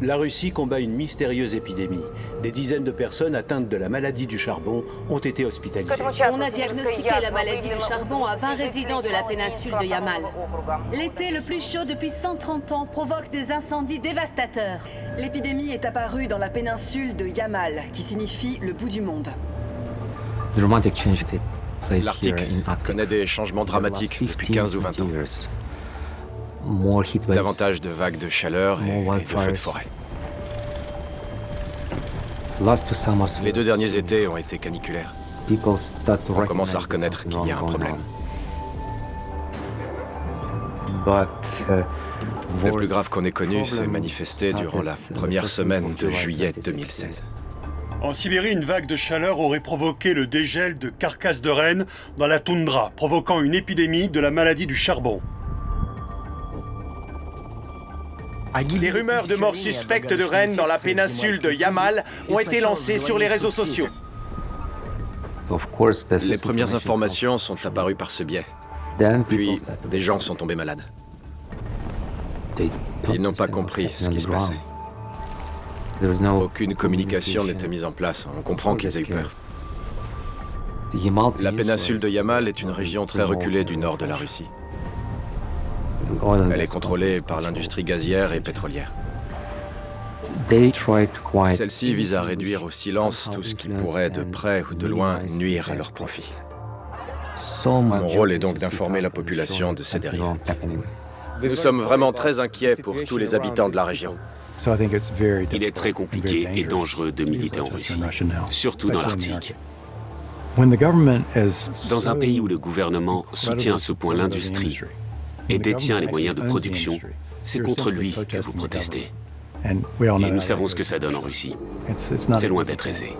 La Russie combat une mystérieuse épidémie. Des dizaines de personnes atteintes de la maladie du charbon ont été hospitalisées. On a diagnostiqué la maladie du charbon à 20 résidents de la péninsule de Yamal. L'été le plus chaud depuis 130 ans provoque des incendies dévastateurs. L'épidémie est apparue dans la péninsule de Yamal, qui signifie le bout du monde. L'Arctique connaît des changements dramatiques depuis 15 ou 20 ans. Davantage de vagues de chaleur et de feux de forêt. Les 2 derniers étés ont été caniculaires. On commence à reconnaître qu'il y a un problème. Le plus grave qu'on ait connu s'est manifesté durant la première semaine de juillet 2016. En Sibérie, une vague de chaleur aurait provoqué le dégel de carcasses de rennes dans la toundra, provoquant une épidémie de la maladie du charbon. Les rumeurs de morts suspectes de rennes dans la péninsule de Yamal ont été lancées sur les réseaux sociaux. Les premières informations sont apparues par ce biais. Puis, des gens sont tombés malades. Ils n'ont pas compris ce qui se passait. Aucune communication n'était mise en place. On comprend qu'ils aient eu peur. La péninsule de Yamal est une région très reculée du nord de la Russie. Elle est contrôlée par l'industrie gazière et pétrolière. Celle-ci vise à réduire au silence tout ce qui pourrait, de près ou de loin, nuire à leur profit. Mon rôle est donc d'informer la population de ces dérives. Nous sommes vraiment très inquiets pour tous les habitants de la région. Il est très compliqué et dangereux de militer en Russie, surtout dans l'Arctique. Dans un pays où le gouvernement soutient à ce point l'industrie et détient les moyens de production, c'est contre lui que vous protestez. Et nous savons ce que ça donne en Russie. C'est loin d'être aisé.